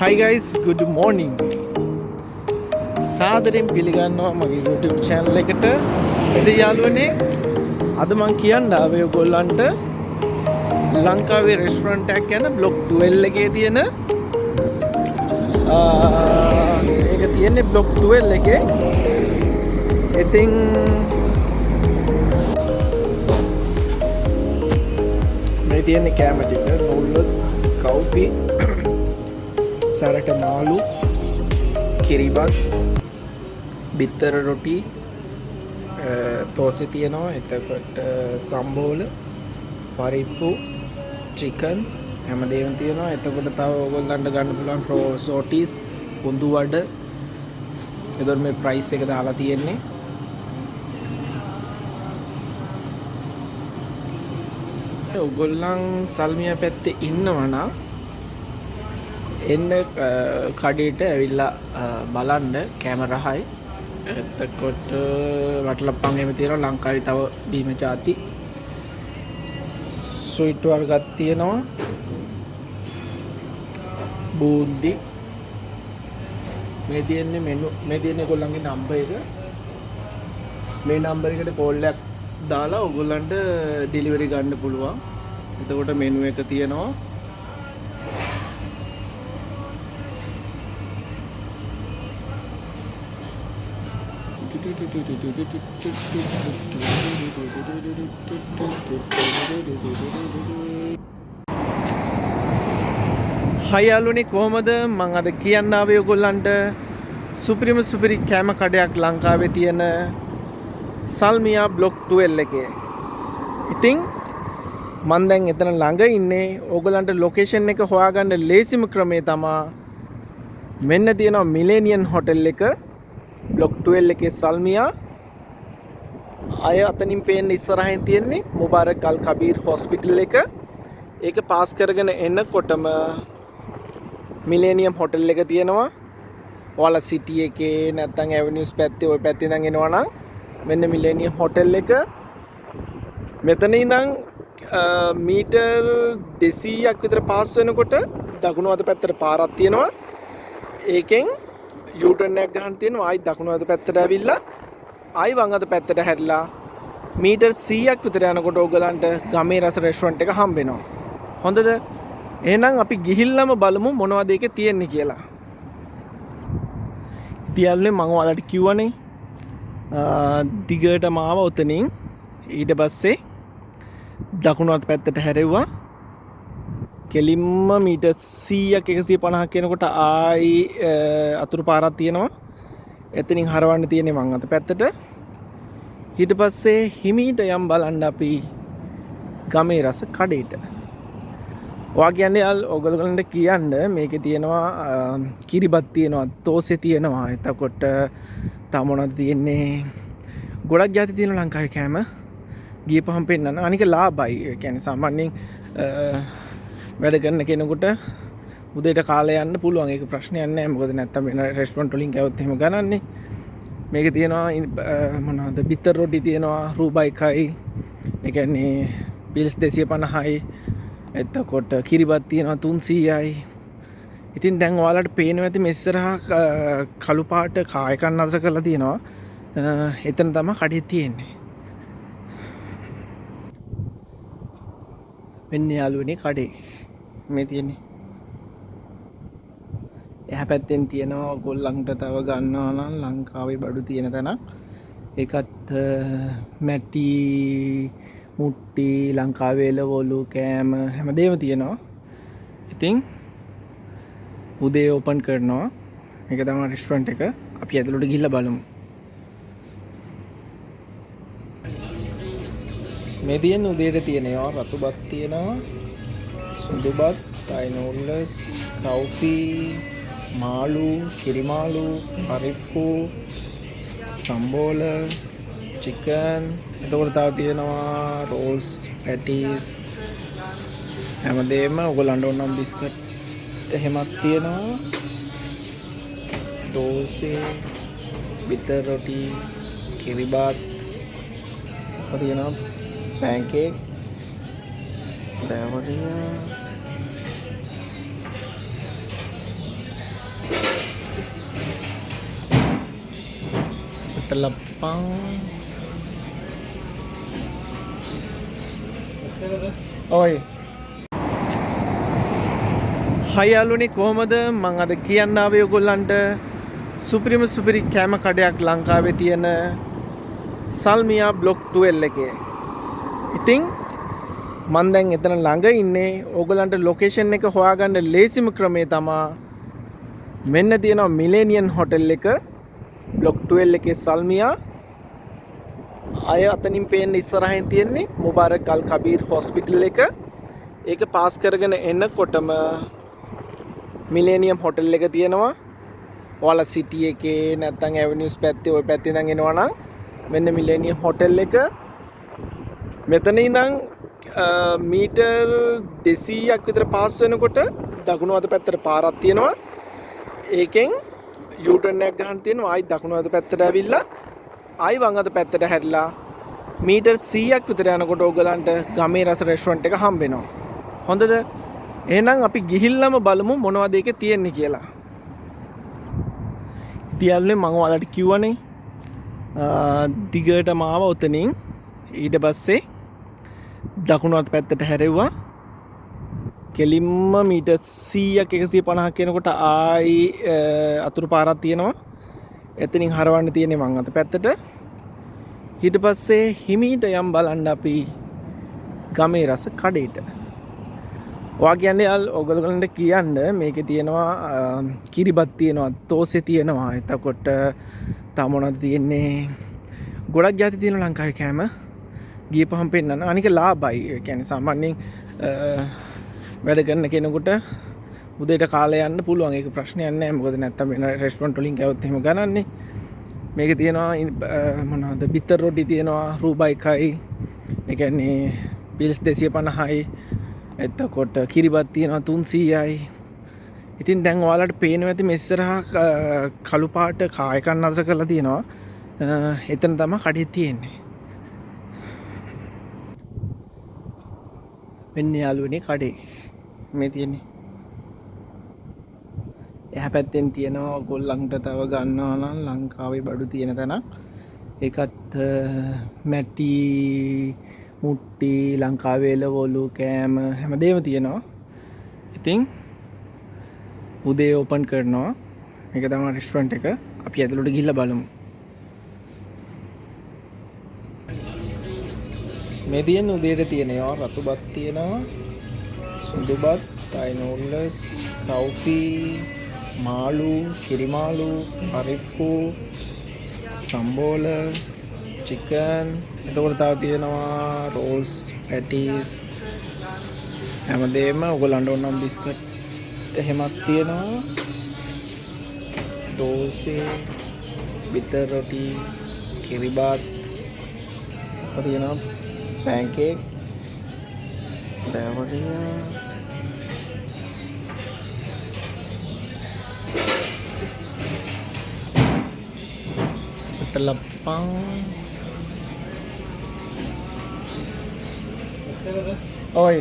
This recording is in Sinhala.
Hi guys, good morning. සාදරයෙන් පිළිගන්නවා මගේ YouTube channel එකට. ඉතින් යාළුවනේ අද මම කියන්න ආවේ ඔයගොල්ලන්ට ලංකාවේ රෙස්ටොරන්ට් එකක් යන බ්ලොක් 12 එකේ තියෙන ඒක තියෙන්නේ බ්ලොක් 12 එකේ. ඉතින් මේ තියෙන්නේ කැම ටික නූඩල්ස්, කව්පි, සරට මාළු, කිරිබත්, බිත්තර රොටි, තෝසෙ තියෙනවා, එතකොට සම්බෝල, පරිප්පු, චිකන් හැමදේම තියෙනවා. එතකොට තව ඕගොල්ලන්ට ගන්න පුළුවන් රෝසෝටිස්, කුඳු වඩ. එතකොට මේ ප්‍රයිස් එක දාලා තියෙන්නේ. ඔයගොල්ලන් සල්මියා පැත්තේ ඉන්නවා නම් එන්න කඩේට ඇවිල්ලා බලන්න කැමරායි. එතකොට වටලප්පන් එහෙම තියෙනවා. ලංකාවේ තව බීම ಜಾති ස්වීට් වර්ගයක් තියෙනවා. බූන්දි මේ තියෙන්නේ මෙනු මේ තියෙන්නේ ඔයගොල්ලන්ගේ නම්බර් එක. මේ නම්බර් එකට කෝල් එකක් දාලා ඔයගොල්ලන්ට ඩෙලිවරි ගන්න පුළුවන්. එතකොට මෙනු එක තියෙනවා. හයි යාළුවනේ, කොහමද? මම අද කියන්න ආවේ ඔයගොල්ලන්ට සුපිරි කෑම කඩයක් ලංකාවේ තියෙන සල්මියා බ්ලොක් 12 එකේ. ඉතින් මම දැන් එතන ළඟ ඉන්නේ. ඕගොල්ලන්ට ලොකේෂන් එක හොයාගන්න ලේසිම ක්‍රමය තමයි මෙන්න තියෙනවා මිලේනියන් හොටෙල් එක බ්ලොක් 12 එකේ සල්මියා. අය අතනින් පේන්න ඉස්සරහින් තියෙන්නේ මුබාරක් අල් කබීර් හොස්පිටල් එක. ඒක පාස් කරගෙන එනකොටම මිලේනියම් හොටෙල් එක තියෙනවා. ඔයාලා සිටි එකේ නැත්නම් ඇවෙනියුස් පැත්තේ ওই පැත්තේ ඉඳන් එනවා නම් මෙන්න මිලේනියම් හොටෙල් එක. මෙතන ඉඳන් මීටර් 200ක් විතර පාස් වෙනකොට දකුණු අත පැත්තට පාරක් තියෙනවා. ඒකෙන් යූටර්න් එකක් ගන්න තියෙනවා. ආයි දකුණු අත පැත්තට ඇවිල්ලා ආයි වම් අත පැත්තට හැරිලා මීටර් 100ක් විතර යනකොට ඕගලන්ට ගමේ රස රෙස්ටොරන්ට් එක හම්බ වෙනවා. හොඳද? එහෙනම් අපි ගිහිල්ලාම බලමු මොනවද ඒකේ තියෙන්නේ කියලා. ඉතින් මම ඔයාලට කිව්වනේ දිගටම ආව උතනින්. ඊට පස්සේ දකුණු අත පැත්තට හැරෙව්වා. කෙලින්ම මීටර් 100ක් 150ක් යනකොට ආයි අතුරු පාරක් තියෙනවා. එතනින් හරවන්න තියෙන්නේ වම් අත පැත්තට. ඊට පස්සේ හිමීට යම් බලන්න අපි ගමේ රස කඩේට. ඔයා කියන්නේ ඔයගොල්ලන්ට කියන්න මේකේ තියෙනවා කිරිබත් තියෙනවා, තෝසෙ තියෙනවා. එතකොට තව මොනවද තියෙන්නේ? ගොඩක් ಜಾති තියෙනවා ලංකාවේ කෑම. ගියපහම පෙන්නන්න. අනික ලාභයි. ඒ කියන්නේ සාමාන්‍යයෙන් වැඩ කරන කෙනෙකුට උදේට කාලේ යන්න පුළුවන්. ඒක ප්‍රශ්නයක් නෑ. මොකද නැත්තම් වෙන රෙස්ටොරන්ට් වලින් කෑවොත් එහෙම ගණන්නේ. මේක තියෙනවා මොනවද? බිත්තර රොටි තියෙනවා රූපයිකයි. ඒ කියන්නේ පිල්ස් 250යි. එතකොට කිරිබත් තියෙනවා 300යි. ඉතින් දැන් ඔයාලට පේනවා ඇති මෙස්සරහා කළු පාට කායකක් නතර කරලා තියෙනවා. එතන තමයි කඩේ තියෙන්නේ. මෙන්න යාළුවනේ කඩේ මේ තියෙන්නේ. එහා පැත්තෙන් තියෙනවා ඔයගොල්ලන්ට තව ගන්නවා නම් ලංකාවේ බඩු තියෙන තැන. ඒකත් මැටි, මුට්ටි, ලංකාවේ එළවලු, කෑම හැමදේම තියෙනවා. ඉතින් උදේ ඕපන් කරනවා. මේක තමයි රෙස්ටොරන්ට් එක. අපි ඇතුළට ගිහිල්ලා බලමු. මේ තියෙන උදේට තියෙනවා රතුබත් තියෙනවා, සුදුබත්, තයි නූඩල්ස්, කව්පි, මාළු, කිරිමාළු, පරිප්පු, සම්බෝල, චිකන්. එතකොට තව තියෙනවා රෝල්ස්, පැටිස් හැමදේම. ඔයගොල්ලන්ට ඕන නම් බිස්කට් එහෙමත් තියෙනවා. දෝසෙ, බිත්තර රොටි, කිරිබත් තියෙනවා. pancake, දැවඩිය, Petalapang. Oi. Hi යාළුවනේ කොහමද මම අද කියන්න ආවේ ඔයගොල්ලන්ට සුපිරිම සුපිරි කෑම කඩයක් ලංකාවේ තියෙන සල්මියා බ්ලොක් 12 එකේ. ඉතින් මම දැන් එතන ළඟ ඉන්නේ. ඕගොල්ලන්ට ලොකේෂන් එක හොයාගන්න ලේසිම ක්‍රමය තමයි මෙන්න තියෙනවා මිලේනියන් හොටෙල් එක බ්ලොක් 12 එකේ සල්මියා. අය අතනින් පේන්න ඉස්සරහින් තියෙන්නේ මුබාරක් අල් කබීර් හොස්පිටල් එක. ඒක පාස් කරගෙන එනකොටම මිලේනියම් හොටෙල් එක තියෙනවා. ඔයාලා සිටි එකේ නැත්නම් ඇවෙනියුස් පැත්තේ ওই පැත්තේ ඉඳන් එනවා නම් මෙන්න මිලේනියම් හොටෙල් එක. මෙතන ඉඳන් මීටර් 200ක් විතර පාස් වෙනකොට දකුණු අත පැත්තට පාරක් තියෙනවා. ඒකෙන් යූටර්න් එකක් ගන්න තියෙනවා. ආයි දකුණු අත පැත්තට ඇවිල්ලා ආයි වම් අත පැත්තට හැරිලා මීටර් 100ක් විතර යනකොට ඕගලන්ට ගමේ රස රෙස්ටුරන්ට් එක හම්බ වෙනවා. හොඳද? එහෙනම් අපි ගිහිල්ලාම බලමු මොනවද ඒකේ තියෙන්නේ කියලා. ඉතින් මම ඔයාලට කිව්වනේ දිගටම ආව උතනින් ඊට පස්සේ දකුණු අත පැත්තට හැරෙව්වා. කෙලින්ම මීටර් 100ක් 150ක් යනකොට ආයි අතුරු පාරක් තියෙනවා. එතනින් හරවන්න තියෙන්නේ මං අත පැත්තට. ඊට පස්සේ හිමීට යම් බලන්න අපි ගමේ රස කඩේට. ඔයා කියන්නේ ඔයගොල්ලන්ට කියන්න මේකේ තියෙනවා කිරිබත් තියෙනවා, තෝසේ තියෙනවා. එතකොට තව මොනවද තියෙන්නේ? ගොඩක් ಜಾති තියෙනවා ලංකාවේ කෑම. ගියපහම පෙන්නන්න. අනික ලාභයි. ඒ කියන්නේ සාමාන්‍යයෙන් වැඩ කරන කෙනෙකුට උදේට කාලේ යන්න පුළුවන්. ඒක ප්‍රශ්නයක් නෑ. මොකද නැත්තම් වෙන රෙස්ටුරන්ට් වලින් කෑවොත් එහෙම ගණන්නේ. මේක තියෙනවා මොනවද? බිත්තර රොටි තියෙනවා රූපයි 1යි. ඒ කියන්නේ පිල්ස් 250යි. එතකොට කිරිබත් තියෙනවා 300යි. ඉතින් දැන් ඔයාලට පේනවා ඇති මේ ඉස්සරහා කළු පාට කායකක් නතර කරලා තියෙනවා. එතන තමයි කඩේ තියෙන්නේ. මෙන්න යාළුවනේ කඩේ. මේ තියෙන්නේ. එහා පැත්තෙන් තියෙනවා ඔයගොල්ලන්ට තව ගන්නවා නම් ලංකාවේ බඩු තියෙන තැනක්. ඒකත් මැටි මුට්ටි ලංකාවේ එළවලු කෑම හැමදේම තියෙනවා. ඉතින් උදේ ඕපන් කරනවා. මේක තමයි රෙස්ටුරන්ට් එක. අපි ඇතුළට ගිහිල්ලා බලමු. මේ තියෙන උදේට තියෙනවා රතුබත් තියෙනවා. සුදුබත්, තයි නූඩ්ල්ස්, කව්පි, මාළු, කිරිමාළු, පරිප්පු, සම්බෝල, චිකන්. එතකොට තව තියෙනවා රෝල්ස්, පැටිස්. හැමදේම ඔයගොල්ලන්ට ඕන නම් බිස්කට් එහෙමත් තියෙනවා. දෝසේ, බිත්තර රොටි, කිරිබත්. තියෙනවා පැන්කේක්. දැවඩියා. Petalapang. Oi.